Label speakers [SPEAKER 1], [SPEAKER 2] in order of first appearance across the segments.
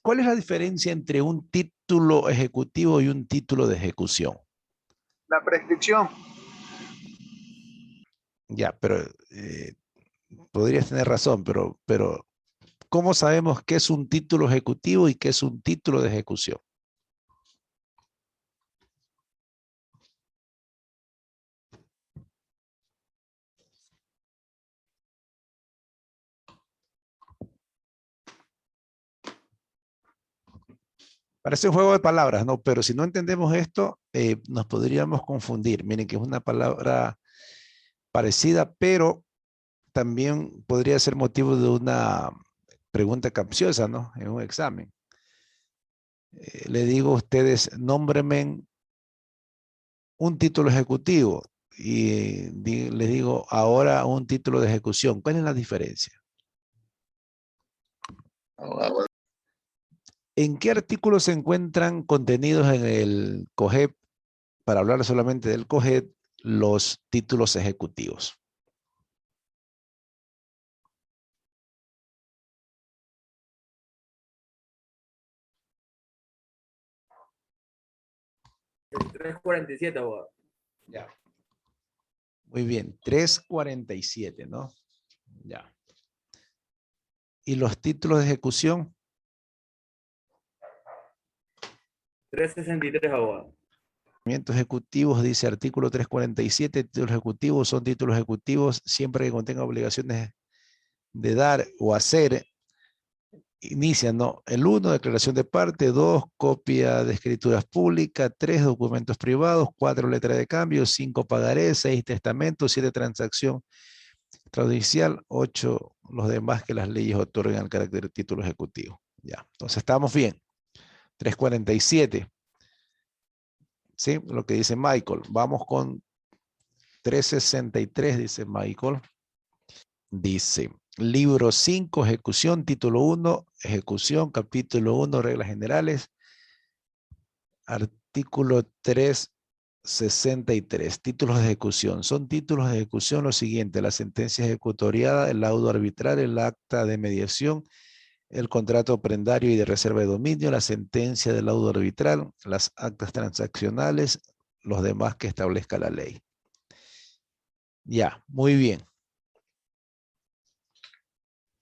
[SPEAKER 1] ¿Cuál es la diferencia entre un título ejecutivo y un título de ejecución?
[SPEAKER 2] La prescripción.
[SPEAKER 1] Ya, pero podrías tener razón, pero ¿cómo sabemos qué es un título ejecutivo y qué es un título de ejecución? Parece un juego de palabras, ¿no? Pero si no entendemos esto, nos podríamos confundir. Miren que es una palabra parecida, pero también podría ser motivo de una pregunta capciosa, ¿no? En un examen. Le digo a ustedes, nómbrenme un título ejecutivo y les digo ahora un título de ejecución. ¿Cuál es la diferencia? ¿En qué artículos se encuentran contenidos en el COGEP, para hablar solamente del COGEP, los títulos ejecutivos?
[SPEAKER 3] El 347, abogado.
[SPEAKER 1] Ya. Muy bien, 347, ¿no? Ya. ¿Y los títulos de ejecución?
[SPEAKER 3] 363, abogado.
[SPEAKER 1] Ejecutivos, dice artículo 347, títulos ejecutivos son títulos ejecutivos siempre que contengan obligaciones de dar o hacer. Inician, ¿no? El 1, declaración de parte; 2, copia de escrituras públicas; 3, documentos privados; 4, letra de cambio; 5, pagaré; 6, testamento; 7, transacción extrajudicial; 8, los demás que las leyes otorgan el carácter de título ejecutivo. Ya, entonces estamos bien. 347. ¿Sí? Lo que dice Michael. Vamos con 363, dice Michael. Dice, libro 5, ejecución, título 1, ejecución, capítulo 1, reglas generales, artículo 363, títulos de ejecución. Son títulos de ejecución lo siguiente: la sentencia ejecutoriada, el laudo arbitral, el acta de mediación, el contrato prendario y de reserva de dominio, la sentencia del laudo arbitral, las actas transaccionales, los demás que establezca la ley. Ya, muy bien.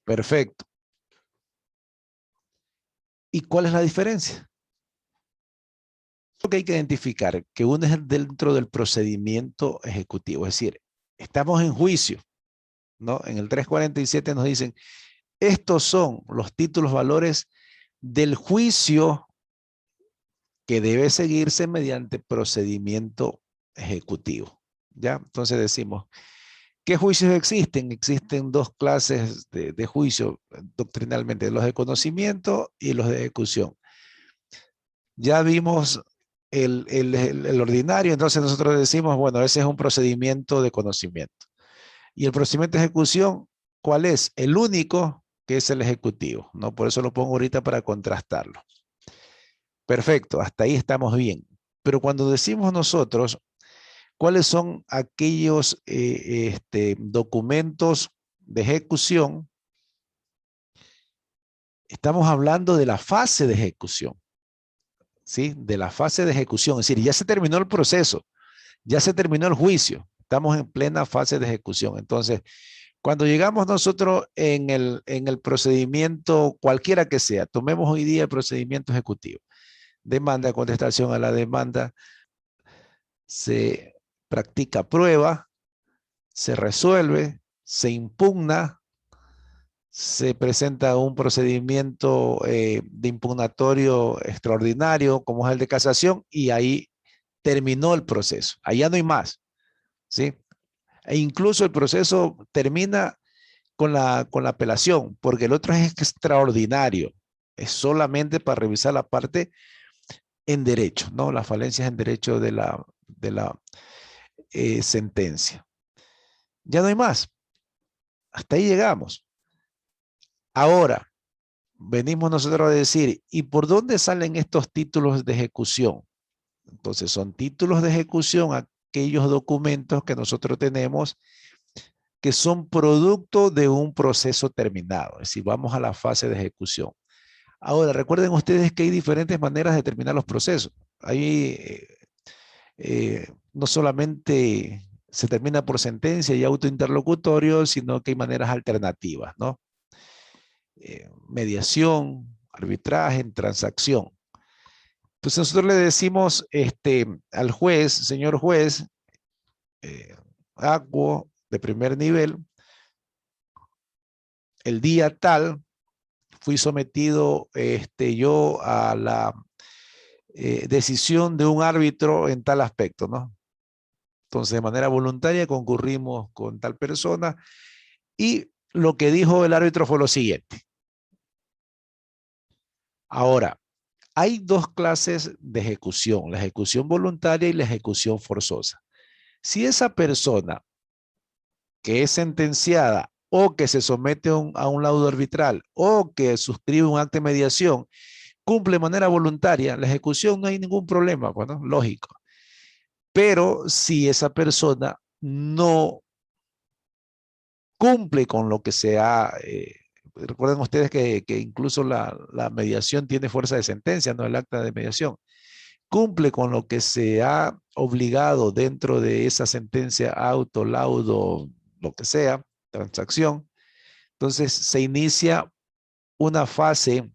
[SPEAKER 1] Perfecto. ¿Y cuál es la diferencia? Lo que hay que identificar, que uno es dentro del procedimiento ejecutivo, es decir, estamos en juicio, ¿no? En el 347 nos dicen, estos son los títulos valores del juicio que debe seguirse mediante procedimiento ejecutivo, ¿ya? Entonces decimos, ¿qué juicios existen? Existen dos clases de juicio doctrinalmente, los de conocimiento y los de ejecución. Ya vimos el ordinario, entonces nosotros decimos, bueno, ese es un procedimiento de conocimiento. Y el procedimiento de ejecución, ¿cuál es? El único, que es el ejecutivo, ¿no? Por eso lo pongo ahorita para contrastarlo. Perfecto, hasta ahí estamos bien. Pero cuando decimos nosotros, ¿cuáles son aquellos documentos de ejecución? Estamos hablando de la fase de ejecución, ¿sí? De la fase de ejecución, es decir, ya se terminó el proceso, ya se terminó el juicio, estamos en plena fase de ejecución. Entonces, cuando llegamos nosotros en el procedimiento, cualquiera que sea, tomemos hoy día el procedimiento ejecutivo, demanda, contestación a la demanda, se practica prueba, se resuelve, se impugna, se presenta un procedimiento de impugnatorio extraordinario, como es el de casación, y ahí terminó el proceso. Allá no hay más, ¿sí? E incluso el proceso termina con la apelación, porque el otro es extraordinario. Es solamente para revisar la parte en derecho, ¿no? Las falencias en derecho de la sentencia. Ya no hay más. Hasta ahí llegamos. Ahora, venimos nosotros a decir, ¿y por dónde salen estos títulos de ejecución? Entonces, son títulos de ejecución aquellos documentos que nosotros tenemos que son producto de un proceso terminado. Es decir, vamos a la fase de ejecución. Ahora, recuerden ustedes que hay diferentes maneras de terminar los procesos. Hay, no solamente se termina por sentencia y autointerlocutorio, sino que hay maneras alternativas, ¿no? Mediación, arbitraje, transacción. Pues nosotros le decimos al juez, señor juez, acuo de primer nivel, el día tal, fui sometido yo a la decisión de un árbitro en tal aspecto, ¿no? Entonces, de manera voluntaria concurrimos con tal persona y lo que dijo el árbitro fue lo siguiente. Ahora, hay dos clases de ejecución, la ejecución voluntaria y la ejecución forzosa. Si esa persona que es sentenciada o que se somete a un laudo arbitral o que suscribe un acta de mediación cumple de manera voluntaria, la ejecución no hay ningún problema, bueno, lógico. Pero si esa persona no cumple con lo que se ha, recuerden ustedes que incluso la mediación tiene fuerza de sentencia, no el acta de mediación, cumple con lo que se ha obligado dentro de esa sentencia, auto, laudo, lo que sea, transacción, entonces se inicia una fase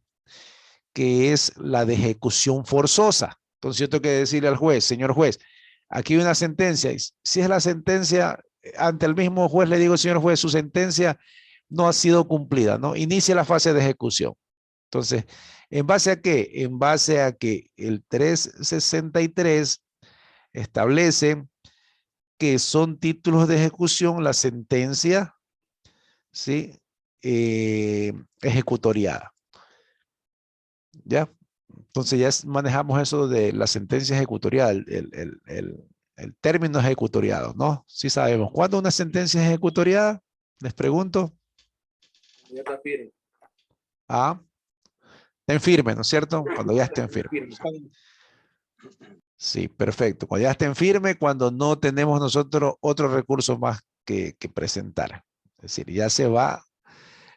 [SPEAKER 1] que es la de ejecución forzosa. Entonces yo tengo que decirle al juez, señor juez, aquí hay una sentencia. Si es la sentencia, ante el mismo juez le digo, señor juez, su sentencia no ha sido cumplida, ¿no? Inicia la fase de ejecución. Entonces, ¿en base a qué? En base a que el 363 establece que son títulos de ejecución la sentencia, ¿sí? Ejecutoriada. ¿Ya? Entonces ya manejamos eso de la sentencia ejecutoriada, el término ejecutoriado, ¿no? Sí sabemos. ¿Cuándo una sentencia es ejecutoriada? Les pregunto.
[SPEAKER 3] Ya está firme.
[SPEAKER 1] Ah, está en firme, ¿no es cierto? Cuando ya esté en firme. Sí, perfecto. Cuando ya esté en firme, cuando no tenemos nosotros otro recurso más que presentar. Es decir, ya se va,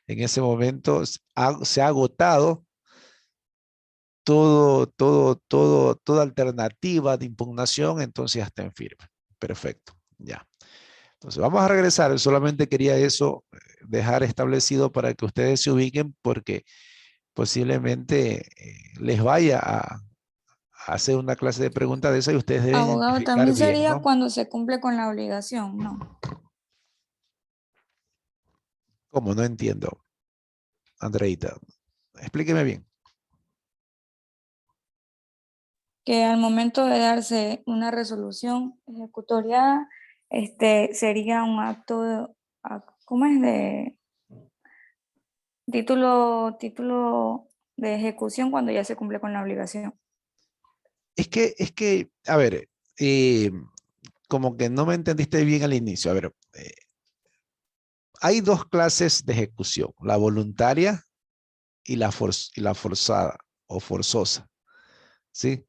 [SPEAKER 1] en ese momento se ha agotado toda alternativa de impugnación, entonces ya está en firme. Perfecto, ya. Entonces vamos a regresar, solamente quería eso dejar establecido para que ustedes se ubiquen porque posiblemente les vaya a hacer una clase de preguntas de eso y ustedes deben
[SPEAKER 4] Abogado,
[SPEAKER 1] identificar
[SPEAKER 4] también
[SPEAKER 1] bien,
[SPEAKER 4] sería
[SPEAKER 1] ¿no?
[SPEAKER 4] cuando se cumple con la obligación, ¿no?
[SPEAKER 1] ¿Cómo? No entiendo. Andreita, explíqueme bien.
[SPEAKER 4] Que al momento de darse una resolución ejecutoriada, sería un acto, ¿cómo es? De título de ejecución cuando ya se cumple con la obligación.
[SPEAKER 1] Es que, a ver, como que no me entendiste bien al inicio. A ver, hay dos clases de ejecución, la voluntaria y la forzada o forzosa, ¿sí?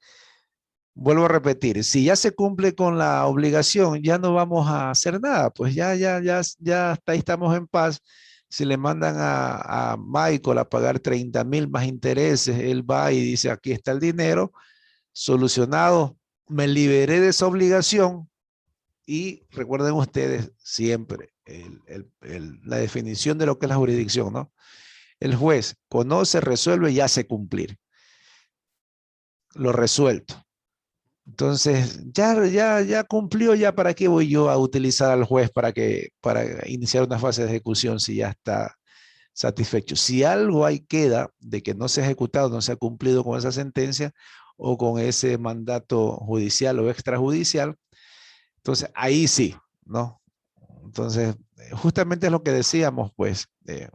[SPEAKER 1] Vuelvo a repetir, si ya se cumple con la obligación, ya no vamos a hacer nada, pues ya hasta ahí estamos en paz. Si le mandan a Michael a pagar 30,000 más intereses, él va y dice, aquí está el dinero, solucionado, me liberé de esa obligación y recuerden ustedes siempre la definición de lo que es la jurisdicción, ¿no? El juez conoce, resuelve y hace cumplir lo resuelto. Entonces, ya cumplió, ya para qué voy yo a utilizar al juez para iniciar una fase de ejecución si ya está satisfecho. Si algo ahí queda de que no se ha ejecutado, no se ha cumplido con esa sentencia o con ese mandato judicial o extrajudicial, entonces ahí sí, ¿no? Entonces, justamente es lo que decíamos, pues,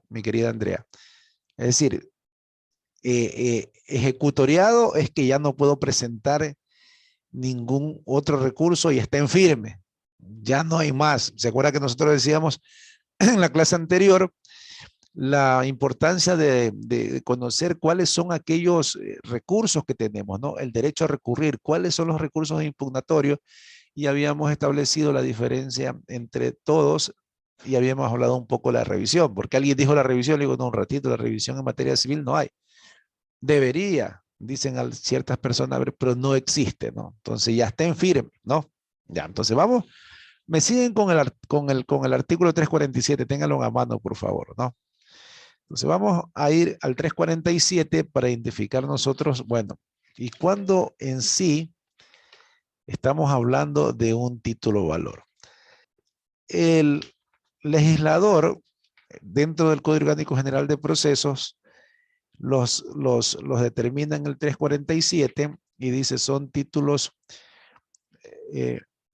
[SPEAKER 1] mi querida Andrea. Es decir, ejecutoriado es que ya no puedo presentar ningún otro recurso y está en firme. Ya no hay más. ¿Se acuerda que nosotros decíamos en la clase anterior la importancia de conocer cuáles son aquellos recursos que tenemos, ¿no? El derecho a recurrir, cuáles son los recursos impugnatorios y habíamos establecido la diferencia entre todos y habíamos hablado un poco de la revisión, porque alguien dijo la revisión, le digo, no, un ratito, la revisión en materia civil no hay. Debería, dicen ciertas personas, pero no existe, ¿no? Entonces ya está en firme, ¿no? Ya, entonces vamos. Me siguen con el artículo 347, ténganlo a mano, por favor, ¿no? Entonces vamos a ir al 347 para identificar nosotros, bueno, y cuando en sí estamos hablando de un título valor. El legislador, dentro del Código Orgánico General de Procesos, los determina en el 347 y dice son títulos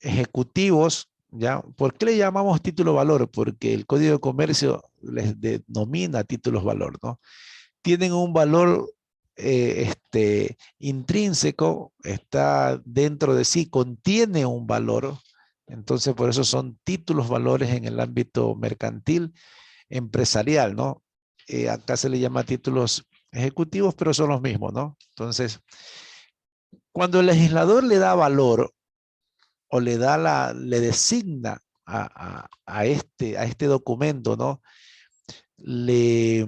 [SPEAKER 1] ejecutivos, ¿ya? ¿Por qué le llamamos título valor? Porque el Código de Comercio les denomina títulos valor, ¿no? Tienen un valor intrínseco, está dentro de sí, contiene un valor, entonces por eso son títulos valores en el ámbito mercantil, empresarial, ¿no? Acá se le llama títulos ejecutivos, pero son los mismos, ¿no? Entonces, cuando el legislador le da valor o le designa a este documento, ¿no? Le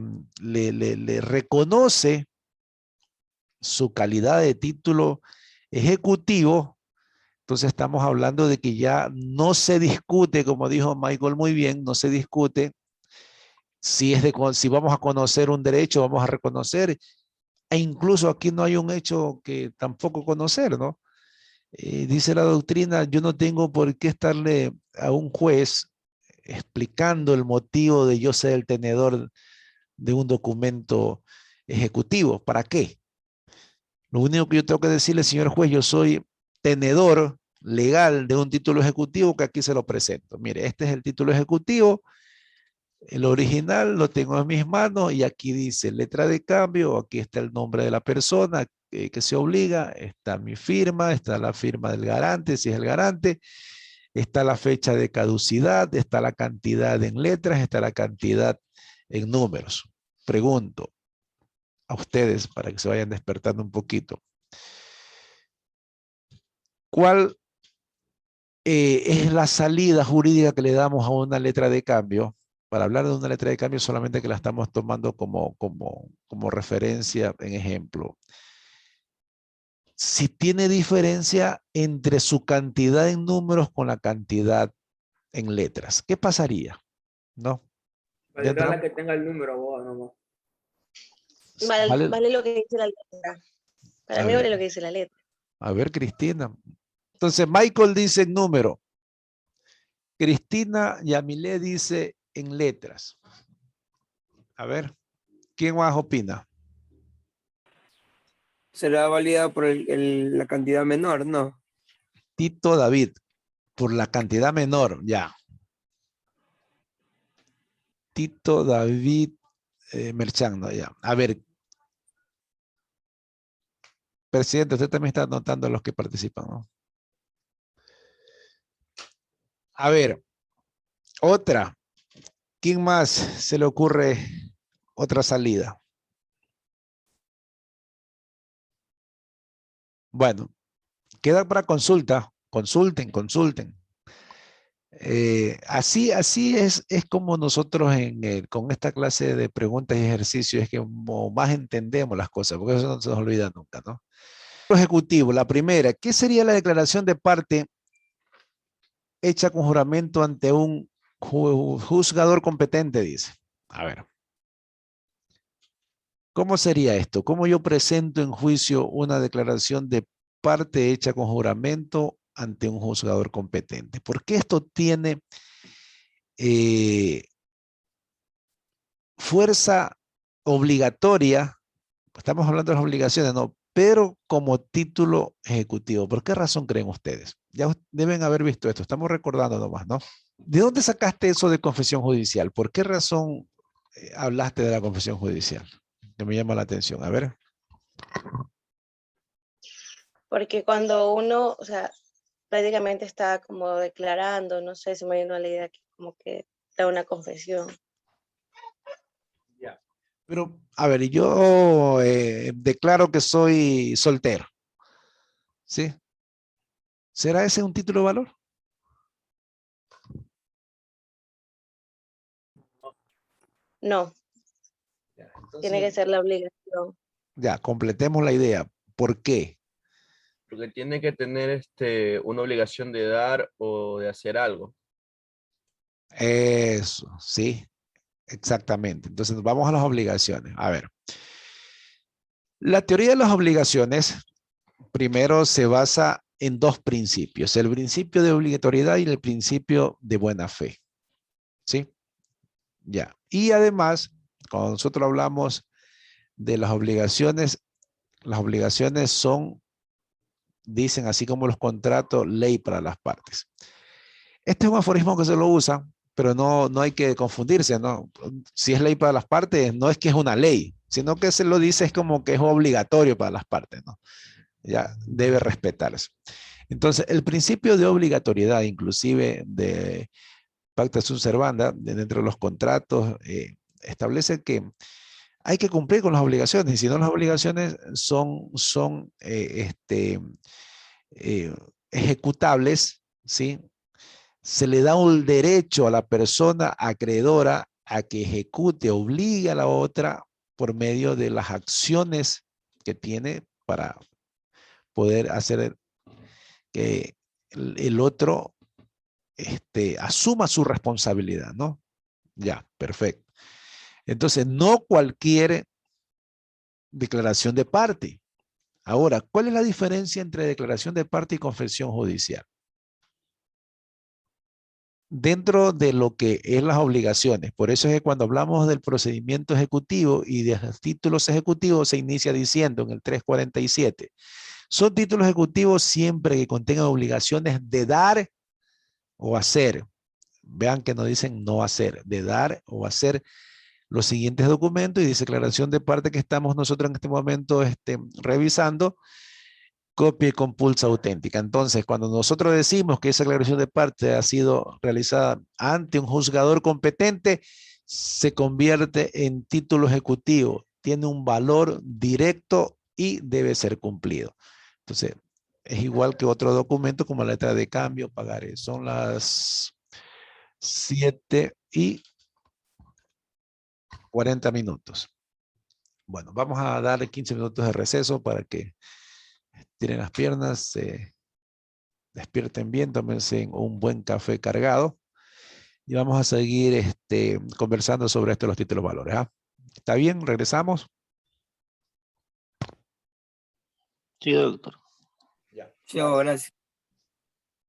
[SPEAKER 1] reconoce su calidad de título ejecutivo, entonces estamos hablando de que ya no se discute, como dijo Michael muy bien, no se discute si vamos a conocer un derecho, vamos a reconocer, e incluso aquí no hay un hecho que tampoco conocer, ¿no? Dice la doctrina, yo no tengo por qué estarle a un juez explicando el motivo de yo ser el tenedor de un documento ejecutivo. ¿Para qué? Lo único que yo tengo que decirle, señor juez, yo soy tenedor legal de un título ejecutivo que aquí se lo presento. Mire, este es el título ejecutivo, el original lo tengo en mis manos y aquí dice letra de cambio, aquí está el nombre de la persona que se obliga, está mi firma, está la firma del garante, si es el garante, está la fecha de caducidad, está la cantidad en letras, está la cantidad en números. Pregunto a ustedes para que se vayan despertando un poquito. ¿Cuál es la salida jurídica que le damos a una letra de cambio? Para hablar de una letra de cambio solamente que la estamos tomando como referencia en ejemplo. Si tiene diferencia entre su cantidad en números con la cantidad en letras, ¿qué pasaría? ¿No?
[SPEAKER 3] Valdrá la que tenga el número, vos, nomás.
[SPEAKER 5] Vale lo que dice la letra. Para mí vale lo que dice la letra.
[SPEAKER 1] A ver, Cristina. Entonces, Michael dice en número. Cristina Yamilé dice en letras. A ver, ¿quién más opina?
[SPEAKER 6] Será válida por la cantidad menor, ¿no?
[SPEAKER 1] Tito David, por la cantidad menor, ya. Tito David Merchan, no, ya. A ver, presidente, usted también está anotando a los que participan, ¿no? A ver, otra. ¿Quién más se le ocurre otra salida? Bueno, queda para consulta. Consulten, consulten. Así es como nosotros con esta clase de preguntas y ejercicios es que más entendemos las cosas, porque eso no se nos olvida nunca, ¿no? Ejecutivo, la primera, ¿qué sería la declaración de parte hecha con juramento ante un juzgador competente? Dice. A ver. ¿Cómo sería esto? ¿Cómo yo presento en juicio una declaración de parte hecha con juramento ante un juzgador competente? Porque esto tiene fuerza obligatoria, estamos hablando de las obligaciones, ¿no? Pero como título ejecutivo. ¿Por qué razón creen ustedes? Ya deben haber visto esto, estamos recordando nomás, ¿no? ¿De dónde sacaste eso de confesión judicial? ¿Por qué razón hablaste de la confesión judicial? Que me llama la atención. A ver.
[SPEAKER 5] Porque cuando uno, o sea, prácticamente está como declarando, no sé, se me viene la idea que como que da una confesión.
[SPEAKER 1] Ya. Pero, a ver, yo declaro que soy soltero. ¿Sí? ¿Será ese un título de valor?
[SPEAKER 5] No,
[SPEAKER 1] Ya, entonces,
[SPEAKER 5] tiene que ser la obligación.
[SPEAKER 1] Ya, completemos la idea. ¿Por qué?
[SPEAKER 7] Porque tiene que tener una obligación de dar o de hacer algo.
[SPEAKER 1] Eso, sí, exactamente. Entonces vamos a las obligaciones. A ver, la teoría de las obligaciones primero se basa en dos principios, el principio de obligatoriedad y el principio de buena fe. ¿Sí? Ya. Y además, cuando nosotros hablamos de las obligaciones son, dicen así como los contratos, ley para las partes. Este es un aforismo que se lo usa, pero no hay que confundirse, ¿no? Si es ley para las partes, no es que es una ley, sino que se lo dice es como que es obligatorio para las partes, ¿no? Ya debe respetarse. Entonces, el principio de obligatoriedad, inclusive de pacta sunt servanda, dentro de los contratos, establece que hay que cumplir con las obligaciones, y si no las obligaciones son ejecutables, ¿sí? Se le da un derecho a la persona acreedora a que ejecute, obligue a la otra por medio de las acciones que tiene para poder hacer que el otro asuma su responsabilidad, ¿no? Ya, perfecto. Entonces, no cualquier declaración de parte. Ahora, ¿cuál es la diferencia entre declaración de parte y confesión judicial? Dentro de lo que es las obligaciones, por eso es que cuando hablamos del procedimiento ejecutivo y de los títulos ejecutivos se inicia diciendo en el 347, son títulos ejecutivos siempre que contengan obligaciones de dar o hacer. Vean que no dicen no hacer, de dar o hacer los siguientes documentos y dice declaración de parte que estamos nosotros en este momento revisando, copia y compulsa auténtica. Entonces, cuando nosotros decimos que esa declaración de parte ha sido realizada ante un juzgador competente, se convierte en título ejecutivo, tiene un valor directo y debe ser cumplido. Entonces, es igual que otro documento como la letra de cambio, pagaré. Son las 7:40 minutos. Bueno, vamos a darle 15 minutos de receso para que tiren las piernas, se despierten bien, tómense un buen café cargado y vamos a seguir conversando sobre esto de los títulos valores. ¿Ah? ¿Está bien? ¿Regresamos?
[SPEAKER 8] Sí, doctor.
[SPEAKER 6] Sí, gracias.